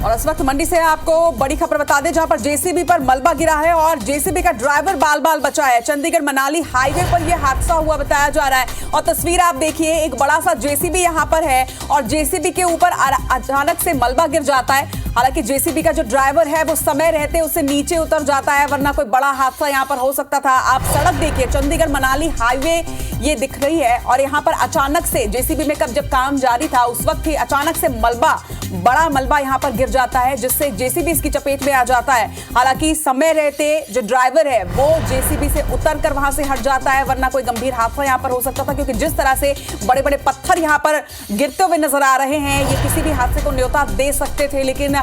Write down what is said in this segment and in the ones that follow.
और इस वक्त मंडी से आपको बड़ी खबर बता दें, जहां पर जेसीबी पर मलबा गिरा है और जेसीबी का ड्राइवर बाल बाल बचा है। चंडीगढ़ मनाली हाईवे पर यह हादसा हुआ बताया जा रहा है और तस्वीर आप देखिए, एक बड़ा सा जेसीबी यहां पर है और जेसीबी के ऊपर अचानक से मलबा गिर जाता है। हालांकि जेसीबी का जो ड्राइवर है वो समय रहते उससे नीचे उतर जाता है, वरना कोई बड़ा हादसा यहां पर हो सकता था। आप सड़क देखिए, चंडीगढ़ मनाली हाईवे ये दिख रही है और यहां पर अचानक से जेसीबी में जब काम जारी था उस वक्त ही अचानक से बड़ा मलबा यहां पर गिर जाता है, जिससे जेसीबी इसकी चपेट में आ जाता है। हालांकि समय रहते जो ड्राइवर है वो जेसीबी से उतरकर वहां से हट जाता है, वरना कोई गंभीर हादसा यहां पर हो सकता था, क्योंकि जिस तरह से बड़े बड़े पत्थर यहां पर गिरते हुए नजर आ रहे हैं, ये किसी भी हादसे को न्योता दे सकते थे। लेकिन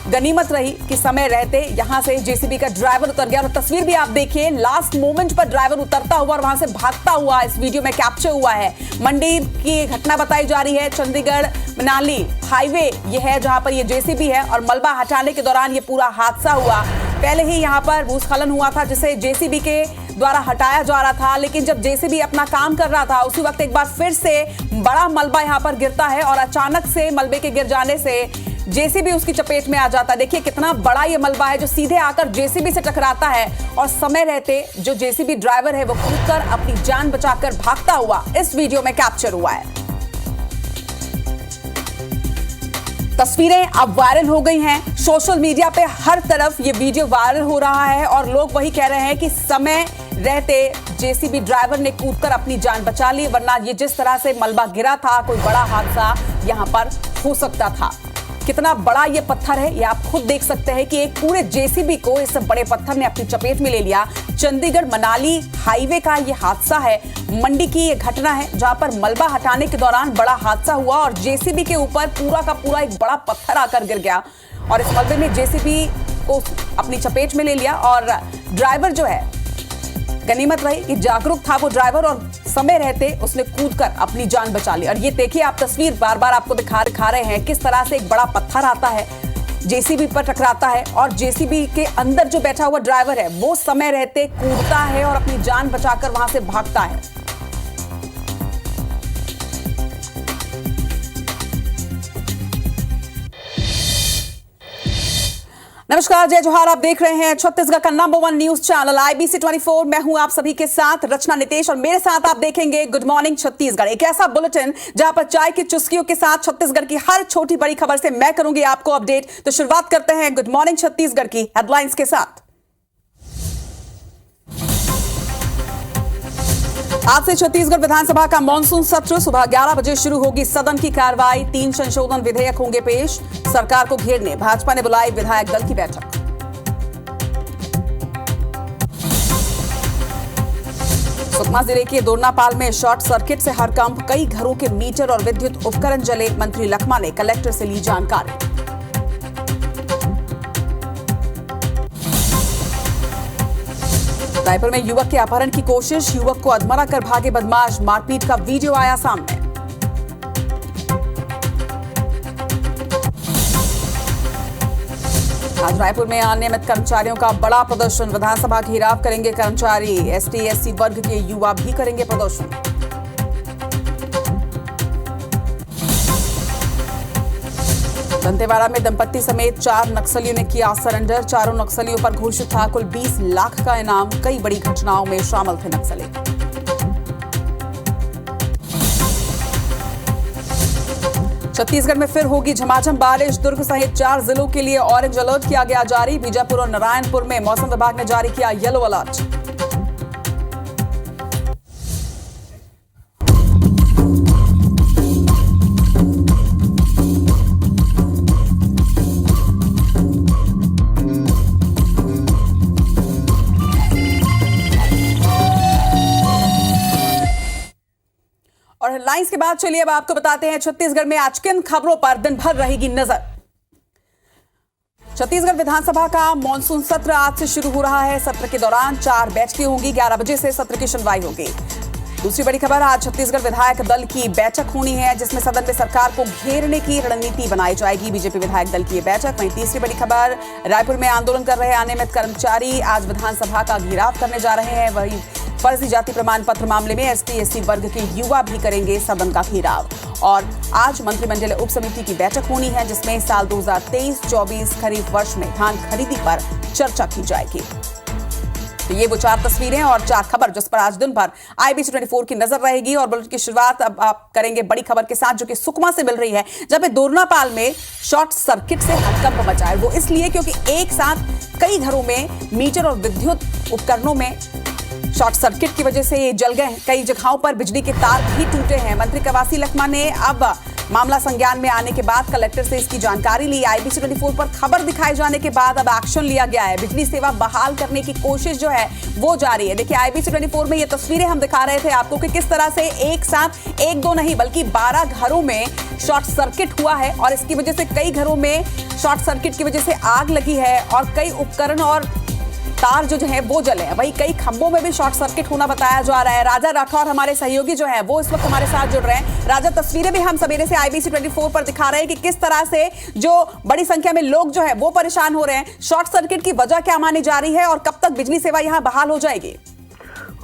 गनीमत रही कि समय रहते यहां से जेसीबी का ड्राइवर उतर गया। और तस्वीर भी आप देखिए, लास्ट मोमेंट पर ड्राइवर उतरता हुआ और वहां से भागता हुआ इस वीडियो में कैप्चर हुआ है। मंडी की घटना बताई जा रही है, चंडीगढ़ मनाली हाईवे ये है जहां पर ये जेसीबी है और मलबा हटाने के दौरान ये पूरा हादसा हुआ। पहले ही यहां पर भूस्खलन हुआ था जिसे जेसीबी के द्वारा हटाया जा रहा था, लेकिन जब जेसीबी अपना काम कर रहा था उसी वक्त एक बार फिर से बड़ा मलबा यहां पर गिरता है और अचानक से मलबे के गिर जाने से जेसीबी उसकी चपेट में आ जाता है। देखिए कितना बड़ा ये मलबा है जो सीधे आकर जेसीबी से टकराता है और समय रहते जो जेसीबी ड्राइवर है वो कूदकर अपनी जान बचाकर भागता हुआ इस वीडियो में कैप्चर हुआ है। तस्वीरें अब वायरल हो गई हैं, सोशल मीडिया पे हर तरफ ये वीडियो वायरल हो रहा है और लोग वही कह रहे हैं कि समय रहते जेसीबी ड्राइवर ने कूदकर अपनी जान बचा ली, वरना ये जिस तरह से मलबा गिरा था कोई बड़ा हादसा यहां पर हो सकता था। कितना बड़ा ये पत्थर है ये आप खुद देख सकते हैं कि एक पूरे जेसीबी को इस बड़े पत्थर ने अपनी चपेट में ले लिया। चंडीगढ़ मनाली हाईवे का ये हादसा है, मंडी की ये घटना है जहां पर मलबा हटाने के दौरान बड़ा हादसा हुआ और जेसीबी के ऊपर पूरा का पूरा एक बड़ा पत्थर आकर गिर गया और इस मलबे ने जेसीबी को अपनी चपेट में ले लिया। और ड्राइवर जो है, गनीमत रही कि जागरूक था वो ड्राइवर और समय रहते उसने कूदकर अपनी जान बचा ली। और ये देखिए आप तस्वीर बार बार आपको दिखा रहे हैं किस तरह से एक बड़ा पत्थर आता है, जेसीबी पर टकराता है और जेसीबी के अंदर जो बैठा हुआ ड्राइवर है वो समय रहते कूदता है और अपनी जान बचाकर वहां से भागता है। नमस्कार, जय जोहार। आप देख रहे हैं छत्तीसगढ़ का नंबर 1 न्यूज चैनल IBC 24। मैं हूं आप सभी के साथ रचना नितेश और मेरे साथ आप देखेंगे गुड मॉर्निंग छत्तीसगढ़, एक ऐसा बुलेटिन जहां पर चाय की चुस्कियों के साथ छत्तीसगढ़ की हर छोटी बड़ी खबर से मैं करूंगी आपको अपडेट। तो शुरुआत करते हैं गुड मॉर्निंग छत्तीसगढ़ की हेडलाइंस के साथ। आज से छत्तीसगढ़ विधानसभा का मॉनसून सत्र, सुबह 11 बजे शुरू होगी सदन की कार्रवाई। 3 संशोधन विधेयक होंगे पेश। सरकार को घेरने भाजपा ने बुलाई विधायक दल की बैठक। सुकमा जिले के दोरनापाल में शॉर्ट सर्किट से हड़कंप, कई घरों के मीटर और विद्युत उपकरण जले। मंत्री लखमा ने कलेक्टर से ली जानकारी। रायपुर में युवक के अपहरण की कोशिश, युवक को अधमरा कर भागे बदमाश, मारपीट का वीडियो आया सामने। आज रायपुर में अनियमित कर्मचारियों का बड़ा प्रदर्शन, विधानसभा घेराव करेंगे कर्मचारी। ST SC वर्ग के युवा भी करेंगे प्रदर्शन। दंतेवाड़ा में दंपत्ति समेत 4 नक्सलियों ने किया सरेंडर। चारों नक्सलियों पर घोषित था कुल 20 लाख का इनाम। कई बड़ी घटनाओं में शामिल थे नक्सली। छत्तीसगढ़ में फिर होगी झमाझम बारिश, दुर्ग सहित 4 जिलों के लिए ऑरेंज अलर्ट किया गया जारी। बीजापुर और नारायणपुर में मौसम विभाग ने जारी किया येलो अलर्ट। और हेडलाइंस के बाद चलिए अब आपको बताते हैं छत्तीसगढ़ में आज किन खबरों पर दिन भर रहेगी नजर। छत्तीसगढ़ विधानसभा का मॉनसून सत्र आज से शुरू हो रहा है। सत्र के दौरान 4 बैठकें होंगी। 11 बजे से सत्र की सुनवाई होगी। दूसरी बड़ी खबर, आज छत्तीसगढ़ विधायक दल की बैठक होनी है जिसमें सदन में सरकार को घेरने की रणनीति बनाई जाएगी। बीजेपी विधायक दल की बैठक। वहीं तीसरी बड़ी खबर, रायपुर में आंदोलन कर रहे अनियमित कर्मचारी आज विधानसभा का घेराव करने जा रहे हैं। वहीं फर्जी जाति प्रमाण पत्र मामले में ST SC वर्ग के युवा भी करेंगे सदन का घेराव। और आज मंत्रिमंडलीय उप समिति की बैठक होनी है, जिसमें साल 2023-24 खरीफ वर्ष में धान खरीदी पर चर्चा की जाएगी। तो ये वो 4 तस्वीरें और 4 खबर जिस पर आज दिन भर IBC 24 की नजर रहेगी। और बुलेटिन की शुरुआत अब आप करेंगे बड़ी खबर के साथ, जो कि सुकमा से मिल रही है, जहां पे दोरनापाल में शॉर्ट सर्किट से हड़कंप मचा है। वो इसलिए क्योंकि एक साथ कई घरों में मीटर और विद्युत उपकरणों में शॉर्ट सर्किट की वजह से ये जल गए। कई जगहों पर बिजली के तार भी टूटे हैं। मंत्री कवासी लखमा ने अब मामला संज्ञान में आने के बाद कलेक्टर से इसकी जानकारी ली। IBC 24 पर खबर दिखाए जाने के बाद अब एक्शन लिया गया है। बिजली सेवा बहाल करने की कोशिश जो है वो जारी है। देखिए, IBC 24 में ये तस्वीरें हम दिखा रहे थे आपको कि किस तरह से एक साथ 1-2 नहीं बल्कि 12 घरों में शॉर्ट सर्किट हुआ है और इसकी वजह से कई घरों में शॉर्ट सर्किट की वजह से आग लगी है और कई उपकरण और तार जो है वो जले हैं। वहीं कई खंभों में भी शॉर्ट सर्किट होना बताया जा रहा है। राजा राठौर हमारे सहयोगी जो है वो इस वक्त हमारे साथ जुड़ रहे हैं। राजा, तस्वीरें भी हम सवेरे से IBC 24 पर दिखा रहे हैं कि किस तरह से जो बड़ी संख्या में लोग जो है वो परेशान हो रहे हैं। शॉर्ट सर्किट की वजह क्या मानी जा रही है और कब तक बिजली सेवा यहाँ बहाल हो जाएगी?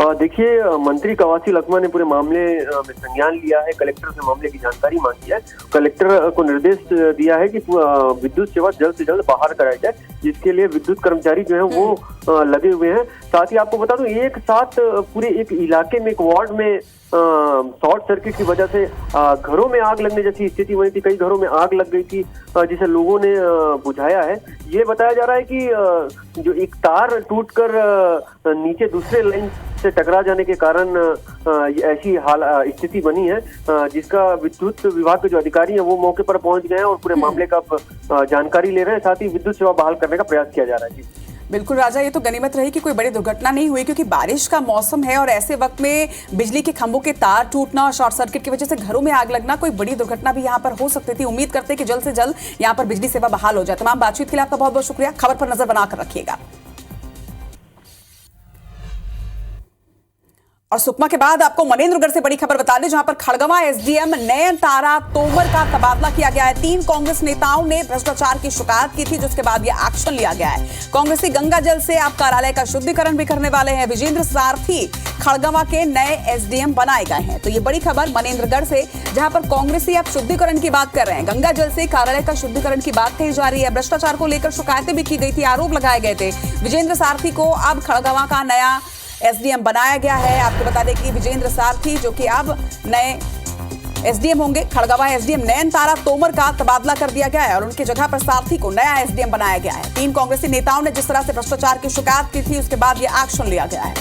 देखिए, मंत्री कवासी लखमा ने पूरे मामले में संज्ञान लिया है। कलेक्टर से मामले की जानकारी मांगी है। कलेक्टर को निर्देश दिया है कि विद्युत सेवा जल्द से जल्द बाहर कराई जाए, जिसके लिए विद्युत कर्मचारी जो है वो लगे हुए हैं। साथ ही आपको बता दूं, एक साथ पूरे एक इलाके में, एक वार्ड में शॉर्ट सर्किट की वजह से घरों में आग लगने जैसी स्थिति बनी थी। कई घरों में आग लग गई थी, जिसे लोगों ने बुझाया है। ये बताया जा रहा है कि जो एक तार टूटकर नीचे दूसरे लाइन से टकरा जाने के कारण ऐसी स्थिति बनी है, जिसका विद्युत विभाग के जो अधिकारी हैं वो मौके पर पहुंच गए हैं और पूरे मामले का जानकारी ले रहे हैं। साथ ही विद्युत सेवा बहाल करने का प्रयास किया जा रहा है। जी बिल्कुल राजा, ये तो गनीमत रही कि कोई बड़ी दुर्घटना नहीं हुई, क्योंकि बारिश का मौसम है और ऐसे वक्त में बिजली के खंभों के तार टूटना और शॉर्ट सर्किट की वजह से घरों में आग लगना, कोई बड़ी दुर्घटना भी यहाँ पर हो सकती थी। उम्मीद करते हैं कि जल्द से जल्द यहाँ पर बिजली सेवा बहाल हो जाए। तमाम बातचीत के लिए आपका बहुत बहुत शुक्रिया। खबर पर नजर बनाकर रखिएगा। और सुकमा के बाद आपको मनेंद्रगढ़ से बड़ी खबर बता दें, जहां पर खड़गवा SDM नयनतारा तोमर का तबादला किया गया है। 3 कांग्रेस नेताओं ने भ्रष्टाचार की शिकायत की थी, जिसके बाद यह एक्शन लिया गया है। कांग्रेसी गंगा जल से आप कार्यालय का शुद्धिकरण भी करने वाले हैं। विजेंद्र सारथी खड़गवा के नए SDM बनाए गए हैं। तो ये बड़ी खबर मनेंद्रगढ़ से, जहां पर कांग्रेसी आप शुद्धिकरण की बात कर रहे हैं। गंगा जल से कार्यालय का शुद्धिकरण की बात कही जा रही है। भ्रष्टाचार को लेकर शिकायतें भी की गई थी, आरोप लगाए गए थे। विजेंद्र सारथी को अब खड़गवा का नया SDM बनाया गया है। आपको बता दें कि विजेंद्र सारथी जो कि अब नए SDM होंगे। खड़गवा SDM नयनतारा तोमर का तबादला कर दिया गया है और उनकी जगह पर सारथी को नया SDM बनाया गया है। 3 कांग्रेसी नेताओं ने जिस तरह से भ्रष्टाचार की शिकायत की थी, उसके बाद यह एक्शन लिया गया है।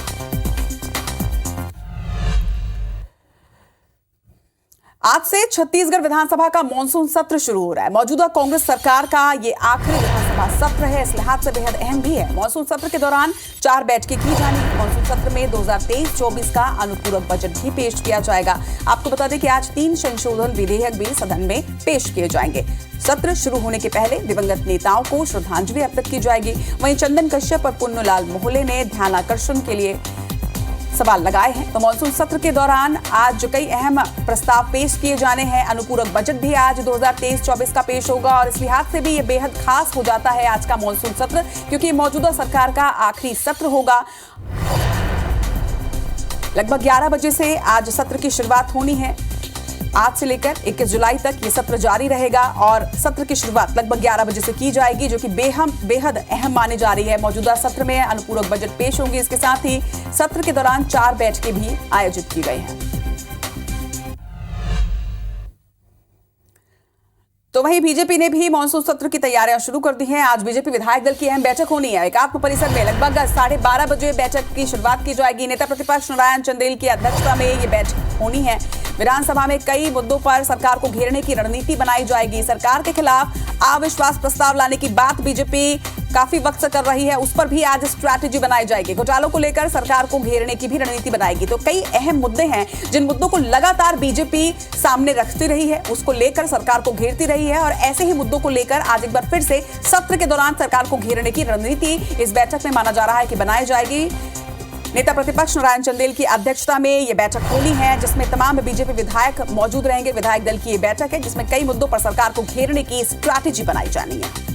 आज से छत्तीसगढ़ विधानसभा का मॉनसून सत्र शुरू हो रहा है। मौजूदा कांग्रेस सरकार का ये आखिरी विधानसभा सत्र है, इस लिहाज से बेहद अहम भी है। मॉनसून सत्र के दौरान 4 बैठकें की जानी है। मॉनसून सत्र में 2023-24 का अनुपूरक बजट भी पेश किया जाएगा। आपको बता दें कि आज 3 संशोधन विधेयक भी सदन में पेश किए जाएंगे। सत्र शुरू होने के पहले दिवंगत नेताओं को श्रद्धांजलि अर्पित की जाएगी। वहीं चंदन कश्यप और पुन्नूलाल मोहले ने ध्यानाकर्षण के लिए सवाल लगाए हैं। तो मॉनसून सत्र के दौरान आज जो कई अहम प्रस्ताव पेश किए जाने हैं। अनुपूरक बजट भी आज 2023-24 का पेश होगा और इस लिहाज से भी ये बेहद खास हो जाता है आज का मॉनसून सत्र, क्योंकि मौजूदा सरकार का आखिरी सत्र होगा। लगभग 11 बजे से आज सत्र की शुरुआत होनी है। आज से लेकर 21 जुलाई तक ये सत्र जारी रहेगा और सत्र की शुरुआत लगभग 11 बजे से की जाएगी, जो कि बेहद अहम मानी जा रही है। मौजूदा सत्र में अनुपूरक बजट पेश होंगे। इसके साथ ही सत्र के दौरान 4 बैठकें भी आयोजित की गई हैं। तो वहीं बीजेपी ने भी मॉनसून सत्र की तैयारियां शुरू कर दी हैं। आज बीजेपी विधायक दल की अहम बैठक होनी है। एकात्म परिसर में लगभग 12:30 बजे बैठक की शुरुआत की जाएगी। नेता प्रतिपक्ष नारायण चंदेल की अध्यक्षता में ये बैठक होनी है। विधानसभा में कई मुद्दों पर सरकार को घेरने की रणनीति बनाई जाएगी। सरकार के खिलाफ अविश्वास प्रस्ताव लाने की बात बीजेपी काफी वक्त से कर रही है, उस पर भी आज स्ट्रैटेजी बनाई जाएगी। घोटालों को लेकर सरकार को घेरने की भी रणनीति बनाएगी। तो कई अहम मुद्दे हैं जिन मुद्दों को लगातार बीजेपी सामने रखती रही है, उसको लेकर सरकार को घेरती रही है और ऐसे ही मुद्दों को लेकर आज एक बार फिर से सत्र के दौरान सरकार को घेरने की रणनीति इस बैठक में माना जा रहा है कि बनाई जाएगी। नेता प्रतिपक्ष नारायण चंदेल की अध्यक्षता में यह बैठक होनी है, जिसमें तमाम बीजेपी विधायक मौजूद रहेंगे। विधायक दल की यह बैठक है जिसमें कई मुद्दों पर सरकार को घेरने की स्ट्रैटेजी बनाई जानी है।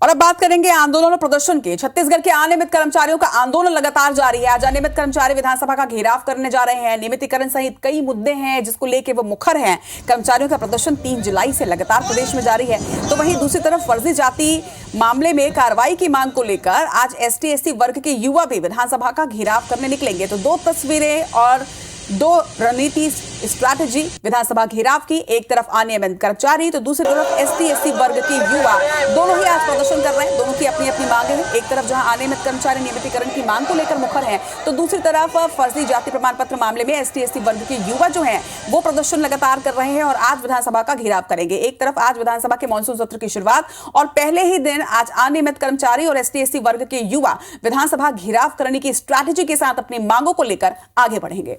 और अब बात करेंगे आंदोलन और प्रदर्शन की। छत्तीसगढ़ के अनियमित कर्मचारियों का आंदोलन लगातार जारी है। आज अनियमित कर्मचारी विधानसभा का घेराव करने जा रहे हैं। नियमितीकरण सहित कई मुद्दे हैं जिसको लेकर वो मुखर हैं। कर्मचारियों का प्रदर्शन 3 जुलाई से लगातार प्रदेश में जारी है। तो वहीं दूसरी तरफ फर्जी जाति मामले में कार्रवाई की मांग को लेकर आज ST/SC वर्ग के युवा भी विधानसभा का घेराव करने निकलेंगे। तो 2 तस्वीरें और 2 रणनीति स्ट्रैटेजी विधानसभा घेराव की। एक तरफ अनियमित कर्मचारी तो दूसरी तरफ ST/SC वर्ग के युवा, दोनों ही आज प्रदर्शन कर रहे हैं। दोनों की अपनी अपनी मांगे हैं। एक तरफ जहां अनियमित कर्मचारी नियमितीकरण की मांग को लेकर मुखर हैं, तो दूसरी तरफ फर्जी जाति प्रमाण पत्र मामले में ST/SC वर्ग के युवा जो हैं वो प्रदर्शन लगातार कर रहे हैं और आज विधानसभा का घेराव करेंगे। एक तरफ आज विधानसभा के मानसून सत्र की शुरुआत और पहले ही दिन आज अनियमित कर्मचारी और ST/SC वर्ग के युवा विधानसभा घेराव करने की स्ट्रैटेजी के साथ अपनी मांगों को लेकर आगे बढ़ेंगे।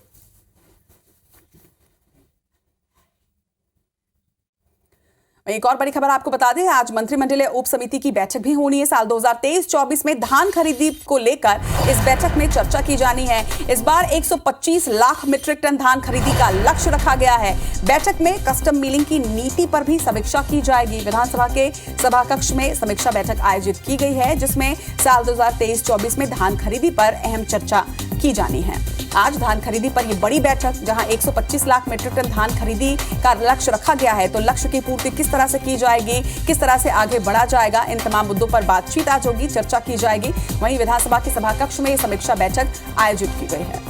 एक और बड़ी खबर आपको बता दें, आज मंत्रिमंडलीय उप समिति की बैठक भी होनी है। साल 2023-24 में धान खरीदी को लेकर इस बैठक में चर्चा की जानी है। इस बार 125 लाख मीट्रिक टन धान खरीदी का लक्ष्य रखा गया है। बैठक में कस्टम मिलिंग की नीति पर भी समीक्षा की जाएगी। विधानसभा के सभा कक्ष में समीक्षा बैठक आयोजित की गई है जिसमें साल 2023-24 में धान खरीदी पर अहम चर्चा की जानी है। आज धान खरीदी पर यह बड़ी बैठक, जहां 125 लाख मीट्रिक टन धान खरीदी का लक्ष्य रखा गया है, तो लक्ष्य की पूर्ति किस तरह से की जाएगी, किस तरह से आगे बढ़ा जाएगा, इन तमाम मुद्दों पर बातचीत आज होगी, चर्चा की जाएगी। वहीं विधानसभा के सभा कक्ष में यह समीक्षा बैठक आयोजित की गई है।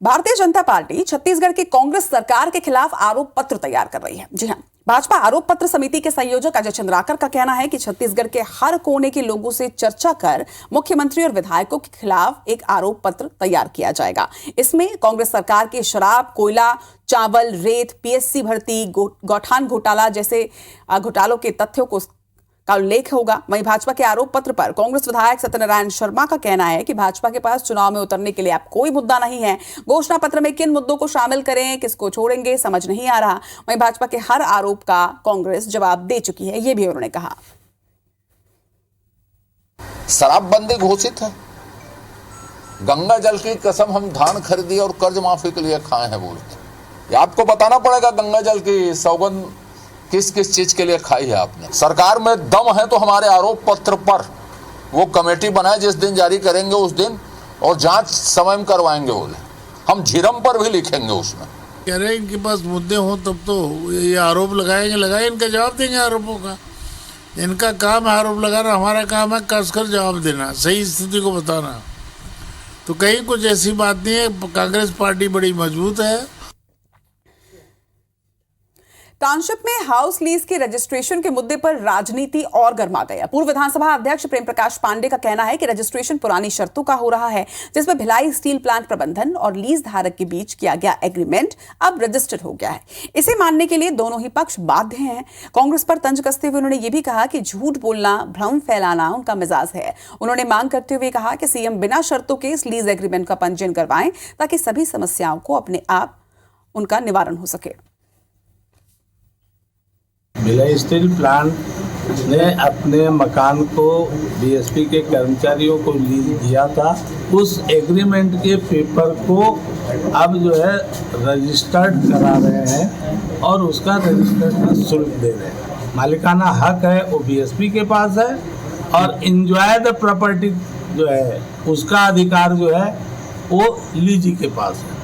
भारतीय जनता पार्टी छत्तीसगढ़ की कांग्रेस सरकार के खिलाफ आरोप पत्र तैयार कर रही है। जी हां, भाजपा आरोप पत्र समिति के संयोजक अजय चंद्राकर का कहना है कि छत्तीसगढ़ के हर कोने के लोगों से चर्चा कर मुख्यमंत्री और विधायकों के खिलाफ एक आरोप पत्र तैयार किया जाएगा। इसमें कांग्रेस सरकार के शराब, कोयला, चावल, रेत, PSC भर्ती, गौठान घोटाला जैसे घोटालों के तथ्यों को का उल्लेख होगा। वहीं भाजपा के आरोप पत्र पर कांग्रेस विधायक सत्यनारायण शर्मा का कहना है कि भाजपा के पास चुनाव में उतरने के लिए अब कोई मुद्दा नहीं है। घोषणा पत्र में किन मुद्दों को शामिल करें, किसको छोड़ेंगे, समझ नहीं आ रहा। वहीं भाजपा के हर आरोप का कांग्रेस जवाब दे चुकी है, यह भी उन्होंने कहा। शराबबंदी घोषित है, गंगा जल की कसम हम धान खरीदी और कर्ज माफी के लिए खाए हैं बोलते। आपको बताना पड़ेगा गंगा जल की सौगंध किस किस चीज के लिए खाई है आपने। सरकार में दम है तो हमारे आरोप पत्र पर वो कमेटी बनाए, जिस दिन जारी करेंगे उस दिन, और जांच समय में करवाएंगे। बोले हम झीरम पर भी लिखेंगे उसमें। कह रहे हैं इनके पास मुद्दे हों तब तो ये आरोप लगाए, इनका जवाब देंगे आरोपों का। इनका काम है आरोप लगाना, हमारा काम है कसकर जवाब देना, सही स्थिति को बताना। तो कहीं कुछ ऐसी बात नहीं है। कांग्रेस पार्टी बड़ी मजबूत है। टाउनशिप में हाउस लीज के रजिस्ट्रेशन के मुद्दे पर राजनीति और गर्मा गया। पूर्व विधानसभा अध्यक्ष प्रेम प्रकाश पांडे का कहना है कि रजिस्ट्रेशन पुरानी शर्तों का हो रहा है, जिसमें भिलाई स्टील प्लांट प्रबंधन और लीज धारक के बीच किया गया एग्रीमेंट अब रजिस्टर्ड हो गया है। इसे मानने के लिए दोनों ही पक्ष बाध्य हैं। कांग्रेस पर तंज कसते हुए उन्होंने ये भी कहा कि झूठ बोलना, भ्रम फैलाना उनका मिजाज है। उन्होंने मांग करते हुए कहा कि सीएम बिना शर्तों के इस लीज एग्रीमेंट का पंजीयन करवाएं ताकि सभी समस्याओं को अपने आप उनका निवारण हो सके। भिलाई स्टील प्लांट ने अपने मकान को बीएसपी के कर्मचारियों को लीज दिया था। उस एग्रीमेंट के पेपर को अब जो है रजिस्टर्ड करा रहे हैं और उसका रजिस्टर्ड का शुल्क दे रहे हैं। मालिकाना हक है वो बीएसपी के पास है और इंजॉय द प्रॉपर्टी जो है उसका अधिकार जो है वो लीजी के पास है।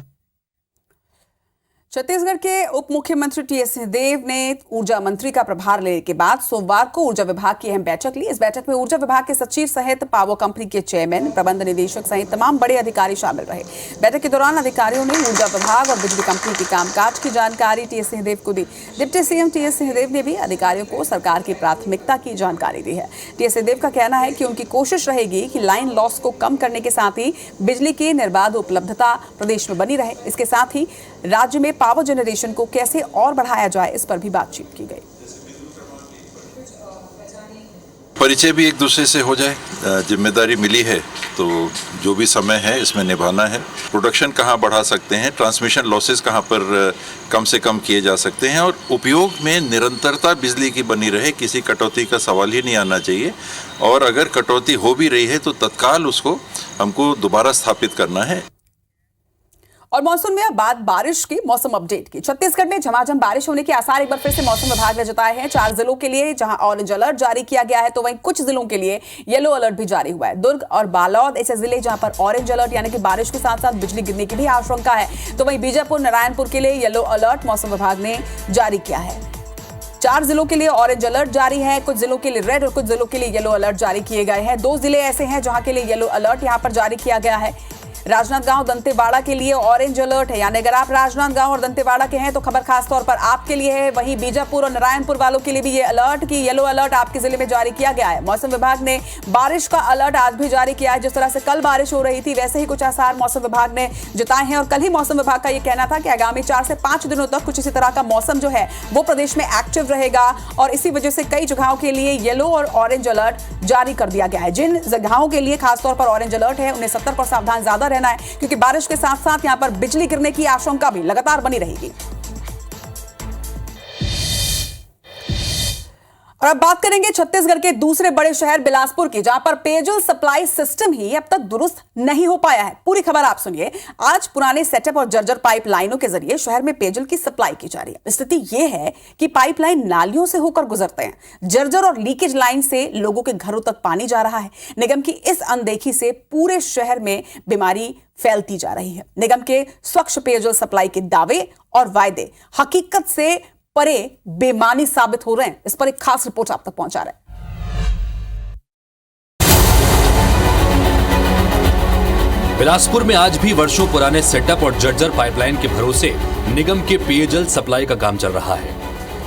छत्तीसगढ़ के उप मुख्यमंत्री टीएस सिंहदेव ने ऊर्जा मंत्री का प्रभार लेने के बाद सोमवार को ऊर्जा विभाग की अहम बैठक ली। इस बैठक में ऊर्जा विभाग के सचिव सहित पावर कंपनी के चेयरमैन, प्रबंध निदेशक सहित तमाम बड़े अधिकारी शामिल रहे। बैठक के दौरान अधिकारियों ने ऊर्जा विभाग और बिजली कंपनी के कामकाज की जानकारी टीएस सिंहदेव को दी। डिप्टी सीएम टीएस सिंहदेव ने भी अधिकारियों को सरकार की प्राथमिकता की जानकारी दी है। टीएस सिंहदेव का कहना है कि उनकी कोशिश रहेगी कि लाइन लॉस को कम करने के साथ ही बिजली की निर्बाध उपलब्धता प्रदेश में बनी रहे। इसके साथ ही राज्य में पावर जनरेशन को कैसे और बढ़ाया जाए, इस पर भी बातचीत की गई। परिचय भी एक दूसरे से हो जाए। जिम्मेदारी मिली है तो जो भी समय है इसमें निभाना है। प्रोडक्शन कहाँ बढ़ा सकते हैं, ट्रांसमिशन लॉसेस कहाँ पर कम से कम किए जा सकते हैं और उपयोग में निरंतरता बिजली की बनी रहे, किसी कटौती का सवाल ही नहीं आना चाहिए। और अगर कटौती हो भी रही है तो तत्काल उसको हमको दोबारा स्थापित करना है। और मॉनसून में अब बात बारिश की मौसम अपडेट की। छत्तीसगढ़ में झमाझम बारिश होने के आसार एक बार फिर से मौसम विभाग ने जताए हैं। 4 जिलों के लिए जहां ऑरेंज अलर्ट जारी किया गया है, तो वहीं कुछ जिलों के लिए येलो अलर्ट भी जारी हुआ है। दुर्ग और बालोद ऐसे जिले जहां पर ऑरेंज अलर्ट यानी कि बारिश के साथ साथ बिजली गिरने की भी आशंका है, तो वहीं बीजापुर नारायणपुर के लिए येलो अलर्ट मौसम विभाग ने जारी किया है। 4 जिलों के लिए ऑरेंज अलर्ट जारी है, कुछ जिलों के लिए रेड और कुछ जिलों के लिए येलो अलर्ट जारी किए गए हैं। 2 जिले ऐसे हैं जहां के लिए येलो अलर्ट यहां पर जारी किया गया है। राजनांदगांव दंतेवाड़ा के लिए ऑरेंज अलर्ट है, यानी अगर आप राजनांदगांव और दंतेवाड़ा के हैं तो खबर खास तौर पर आपके लिए है। वहीं बीजापुर और नारायणपुर वालों के लिए भी ये अलर्ट की येलो अलर्ट आपके जिले में जारी किया गया है। मौसम विभाग ने बारिश का अलर्ट आज भी जारी किया है। जिस तरह से कल बारिश हो रही थी वैसे ही कुछ आसार मौसम विभाग ने जताए हैं और कल ही मौसम विभाग का यह कहना था कि आगामी 4 से 5 दिनों तक कुछ इसी तरह का मौसम जो है वो प्रदेश में एक्टिव रहेगा और इसी वजह से कई जगहों के लिए येलो और ऑरेंज अलर्ट जारी कर दिया गया है। जिन जगहों के लिए खासतौर पर ऑरेंज अलर्ट है उन्हें सतर्क और सावधान ज्यादा रहना है, क्योंकि बारिश के साथ साथ यहां पर बिजली गिरने की आशंका भी लगातार बनी रहेगी। और अब बात करेंगे छत्तीसगढ़ के दूसरे बड़े शहर बिलासपुर की, जहां पर पेयजल सप्लाई सिस्टम ही अब तक दुरुस्त नहीं हो पाया है। पूरी खबर आप सुनिए। आज पुराने सेटअप और जर्जर पाइप लाइनों के जरिए शहर में पेयजल की सप्लाई की जा रही है। स्थिति यह है कि पाइपलाइन नालियों से होकर गुजरते हैं। जर्जर और लीकेज लाइन से लोगों के घरों तक पानी जा रहा है। निगम की इस अनदेखी से पूरे शहर में बीमारी फैलती जा रही है। निगम के स्वच्छ पेयजल सप्लाई के दावे और वायदे हकीकत से परे बेमानी साबित हो रहे हैं। इस पर एक खास रिपोर्ट आप तक पहुंचा रहे हैं। बिलासपुर में आज भी वर्षों पुराने सेटअप और जर्जर पाइपलाइन के भरोसे निगम के पेयजल सप्लाई का काम चल रहा है।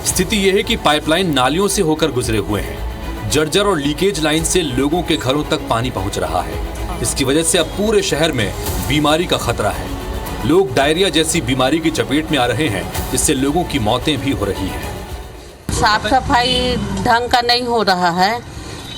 स्थिति यह है कि पाइपलाइन नालियों से होकर गुजरे हुए हैं। जर्जर और लीकेज लाइन से लोगों के घरों तक पानी पहुंच रहा है। इसकी वजह से अब पूरे शहर में बीमारी का खतरा है। लोग डायरिया जैसी बीमारी की चपेट में आ रहे हैं, जिससे लोगों की मौतें भी हो रही हैं। साफ सफाई ढंग का नहीं हो रहा है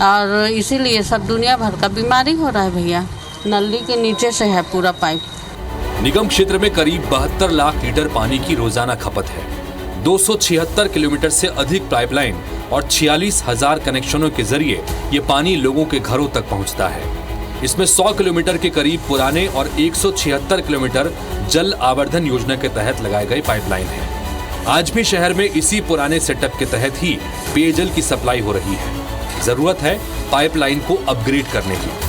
और इसीलिए सब दुनिया भर का बीमारी हो रहा है भैया। नली के नीचे से है पूरा पाइप। निगम क्षेत्र में करीब 72 लाख लीटर पानी की रोजाना खपत है। 276 किलोमीटर से अधिक पाइपलाइन और 46,000 कनेक्शनों के जरिए ये पानी लोगों के घरों तक पहुंचता है। इसमें 100 किलोमीटर के करीब पुराने और 176 किलोमीटर जल आवर्धन योजना के तहत लगाए गए पाइपलाइन हैं। आज भी शहर में इसी पुराने सेटअप के तहत ही पेयजल की सप्लाई हो रही है। जरूरत है पाइपलाइन को अपग्रेड करने की।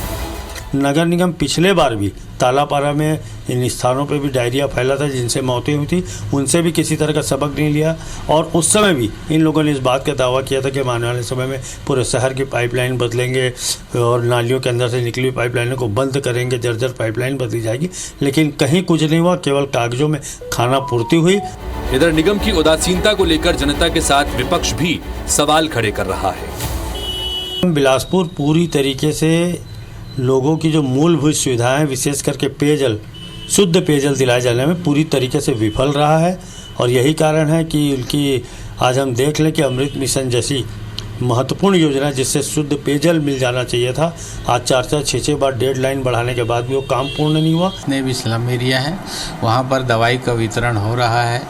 नगर निगम पिछले बार भी तालापारा में इन स्थानों पे भी डायरिया फैला था, जिनसे मौतें हुई थी, उनसे भी किसी तरह का सबक नहीं लिया। और उस समय भी इन लोगों ने इस बात का दावा किया था कि आने वाले समय में पूरे शहर की पाइपलाइन बदलेंगे और नालियों के अंदर से निकली हुई पाइपलाइनों को बंद करेंगे, जर्जर पाइपलाइन बदली जाएगी। लेकिन कहीं कुछ नहीं हुआ, केवल कागजों में खाना पूर्ति हुई। इधर निगम की उदासीनता को लेकर जनता के साथ विपक्ष भी सवाल खड़े कर रहा है। बिलासपुर पूरी तरीके से लोगों की जो मूलभूत सुविधाएं, विशेष करके पेयजल, शुद्ध पेयजल दिलाए जाने में पूरी तरीके से विफल रहा है। और यही कारण है कि उनकी आज हम देख लें कि अमृत मिशन जैसी महत्वपूर्ण योजना जिससे शुद्ध पेयजल मिल जाना चाहिए था, आज 4-4, 6-6 बार डेडलाइन बढ़ाने के बाद भी वो काम पूर्ण नहीं हुआ। जितने भी स्लम एरिया हैं वहाँ पर दवाई का वितरण हो रहा है।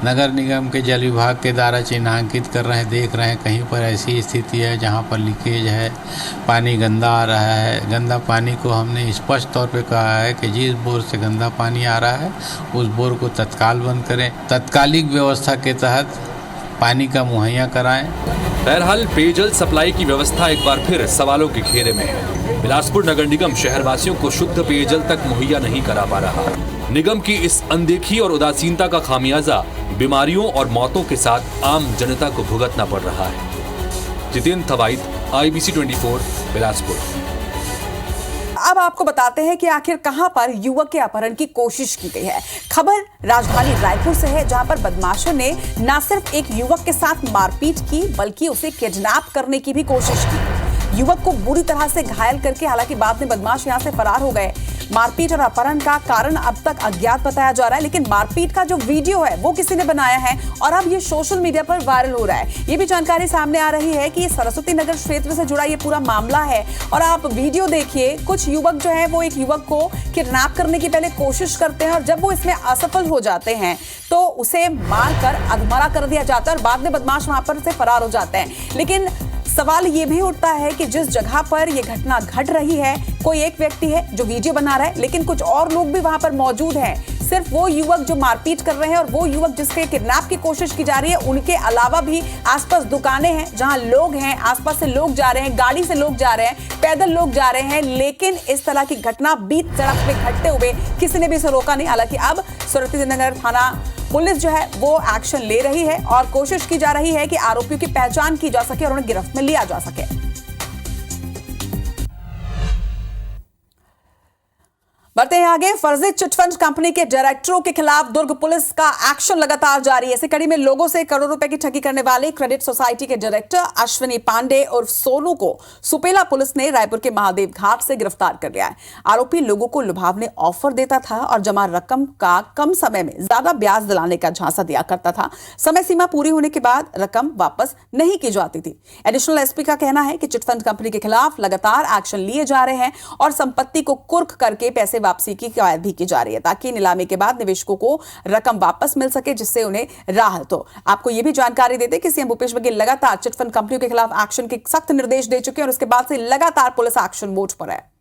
नगर निगम के जल विभाग के द्वारा चिन्हांकित कर रहे हैं, देख रहे हैं कहीं पर ऐसी स्थिति है जहाँ पर लीकेज है, पानी गंदा आ रहा है। गंदा पानी को हमने स्पष्ट तौर पे कहा है कि जिस बोर से गंदा पानी आ रहा है उस बोर को तत्काल बंद करें, तत्कालिक व्यवस्था के तहत पानी का मुहैया कराएं। बहरहाल पेयजल सप्लाई की व्यवस्था एक बार फिर सवालों के घेरे में है। बिलासपुर नगर निगम शहरवासियों को शुद्ध पेयजल तक मुहैया नहीं करा पा रहा। निगम की इस अनदेखी और उदासीनता का खामियाजा बीमारियों और मौतों के साथ आम जनता को भुगतना पड़ रहा है। जितेंद्र थवाइत, IBC 24, बिलासपुर। अब आपको बताते हैं कि आखिर कहां पर युवक के अपहरण की कोशिश की गई है। खबर राजधानी रायपुर से है, जहां पर बदमाशों ने न सिर्फ एक युवक के साथ मारपीट की बल्कि उसे किडनैप करने की भी कोशिश की। युवक को बुरी तरह से घायल करके हालांकि बाद में बदमाश यहां से फरार हो गए। मारपीट और अपहरण का कारण अब तक अज्ञात बताया जा रहा है, लेकिन मारपीट का जो वीडियो है वो किसी ने बनाया है और अब ये सोशल मीडिया पर वायरल हो रहा है। ये भी जानकारी सामने आ रही है कि ये सरस्वती नगर क्षेत्र से जुड़ा ये पूरा मामला है। और आप वीडियो देखिए, कुछ युवक जो है वो एक युवक को किडनैप करने की पहले कोशिश करते हैं और जब वो इसमें असफल हो जाते हैं तो उसे मारकर अधमरा कर दिया जाता है और बाद में बदमाश वहां पर से फरार हो जाते हैं। लेकिन सवाल ये भी उठता है कि जिस जगह पर यह घटना घट रही है, कोई एक व्यक्ति है जो वीडियो बना रहा है, लेकिन कुछ और लोग भी वहां पर मौजूद हैं। सिर्फ वो युवक जो मारपीट कर रहे हैं और वो युवक जिसके किडनैप की कोशिश की जा रही है, उनके अलावा भी आसपास दुकानें हैं जहां लोग हैं, आसपास से लोग जा रहे हैं, गाड़ी से लोग जा रहे हैं, पैदल लोग जा रहे हैं, लेकिन इस तरह की घटना बीच सड़क पे घटते हुए किसी ने भी इसे रोका नहीं। हालांकि अब सुरतीनगर थाना पुलिस जो है वो एक्शन ले रही है और कोशिश की जा रही है कि आरोपियों की पहचान की जा सके और उन्हें गिरफ्त में लिया जा सके। बढ़ते हैं आगे। फर्जी चिटफंड कंपनी के डायरेक्टरों के खिलाफ दुर्ग पुलिस का एक्शन लगातार जारी है। इसी कड़ी में लोगों से करोड़ों रुपए की ठगी करने वाले क्रेडिट सोसाइटी के डायरेक्टर अश्विनी पांडे और सोनू को सुपेला पुलिस ने रायपुर के महादेव घाट से गिरफ्तार कर लिया है। आरोपी लोगों को लुभावने ऑफर देता था और जमा रकम का कम समय में ज्यादा ब्याज दिलाने का झांसा दिया करता था। समय सीमा पूरी होने के बाद रकम वापस नहीं की जाती थी। एडिशनल एसपी का कहना है कि चिटफंड कंपनी के खिलाफ लगातार एक्शन लिए जा रहे हैं और संपत्ति को कुर्क करके पैसे वापसी की कवायद भी की जा रही है ताकि नीलामी के बाद निवेशकों को रकम वापस मिल सके, जिससे उन्हें राहत हो। आपको यह भी जानकारी देते कि सीएम भूपेश बघेल लगातार चिटफंड कंपनियों के खिलाफ एक्शन के सख्त निर्देश दे चुके हैं और उसके बाद से लगातार पुलिस एक्शन मोड पर है।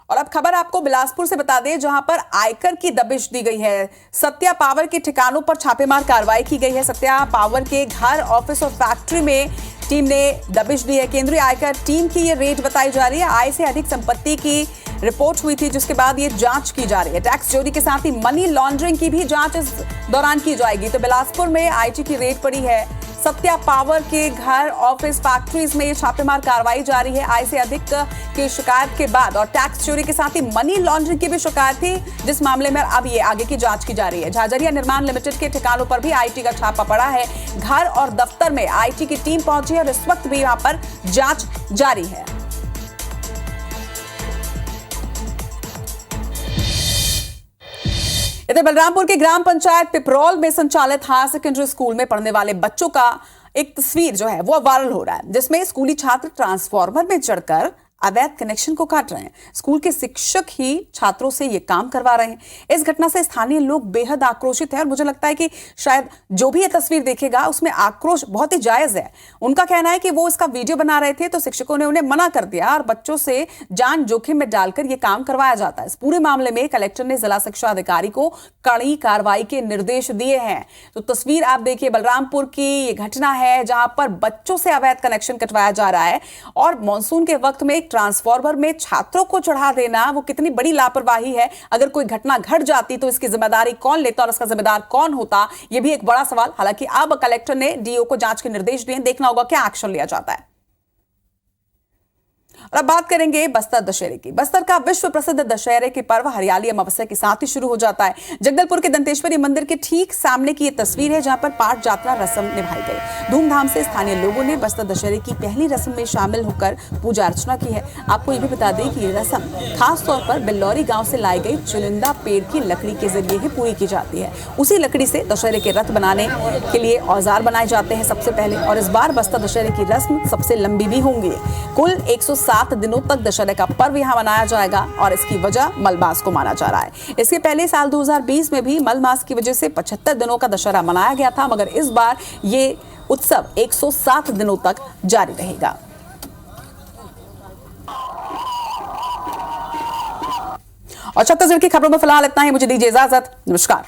और अब खबर आपको बिलासपुर से बता दें, जहां पर आयकर की दबिश दी गई है। सत्या पावर के ठिकानों पर छापेमार कार्रवाई की गई है। सत्या पावर के घर, ऑफिस और फैक्ट्री में टीम ने दबिश दी है। केंद्रीय आयकर टीम की ये रेड बताई जा रही है। आय से अधिक संपत्ति की रिपोर्ट हुई थी, जिसके बाद ये जांच की जा रही है। टैक्स चोरी के साथ ही मनी लॉन्ड्रिंग की भी जांच इस दौरान की जाएगी। तो बिलासपुर में आईटी की रेड पड़ी है। सत्या पावर के घर, ऑफिस, फैक्ट्रीज में ये छापेमार कार्रवाई जारी है। आय से अधिक की शिकायत के बाद और टैक्स चोरी के साथ ही मनी लॉन्ड्रिंग की भी शिकायत थी, जिस मामले में अब ये आगे की जांच की जा रही है। झाझरिया निर्माण लिमिटेड के ठिकानों पर भी आईटी का छापा पड़ा है। घर और दफ्तर में आईटी की टीम पहुंची है और इस वक्त भी यहां पर जांच जारी है। इधर बलरामपुर के ग्राम पंचायत पिपरौल में संचालित हायर सेकेंडरी स्कूल में पढ़ने वाले बच्चों का एक तस्वीर जो है वो वायरल हो रहा है, जिसमें स्कूली छात्र ट्रांसफार्मर में चढ़कर अवैध कनेक्शन को काट रहे हैं। स्कूल के शिक्षक ही छात्रों से ये काम करवा रहे हैं। इस घटना से स्थानीय लोग बेहद आक्रोशित हैं और मुझे लगता है कि शायद जो भी ये तस्वीर देखेगा उसमें आक्रोश बहुत ही जायज है। उनका कहना है कि वो इसका वीडियो बना रहे थे तो शिक्षकों ने उन्हें मना कर दिया और बच्चों से जान जोखिम में डालकर ये काम करवाया जाता है। इस पूरे मामले में कलेक्टर ने जिला शिक्षा अधिकारी को कड़ी कार्रवाई के निर्देश दिए हैं। तो तस्वीर आप देखिए, बलरामपुर की ये घटना है जहां पर बच्चों से अवैध कनेक्शन कटवाया जा रहा है और मानसून के वक्त में ट्रांसफार्मर में छात्रों को चढ़ा देना वो कितनी बड़ी लापरवाही है। अगर कोई घटना घट जाती तो इसकी जिम्मेदारी कौन लेता और इसका जिम्मेदार कौन होता, यह भी एक बड़ा सवाल। हालांकि अब कलेक्टर ने डीओ को जांच के निर्देश दिए, देखना होगा क्या एक्शन लिया जाता है। और अब बात करेंगे बस्तर दशहरे की। बस्तर का विश्व प्रसिद्ध दशहरे के पर्व हरियाली अमावस्या के साथ ही शुरू हो जाता है। जगदलपुर के दंतेश्वरी मंदिर के ठीक सामने की यह तस्वीर है, जहां पर पाठ यात्रा रस्म निभाई गई। धूमधाम से स्थानीय लोगों ने बस्तर दशहरे की पहली रस्म में शामिल होकर पूजा अर्चना की है। आपको यह भी बता दें कि यह रस्म खास तौर पर बिल्लौरी गांव से लाई गई चुनिंदा पेड़ की लकड़ी के जरिए ही पूरी की जाती है। उसी लकड़ी से दशहरे के रथ बनाने के लिए औजार बनाए जाते हैं सबसे पहले, और इस बार बस्तर दशहरे की रस्म सबसे लंबी भी होंगी। कुल 107 दिनों तक दशहरे का पर्व यहां मनाया जाएगा और इसकी वजह मलमास को माना जा रहा है। इसके पहले साल 2020 में भी मलमास की वजह से 75 दिनों का दशहरा मनाया गया था, मगर इस बार ये उत्सव 107 दिनों तक जारी रहेगा। और छत्तीसगढ़ की खबरों में फिलहाल इतना ही। मुझे दीजिए इजाजत। नमस्कार।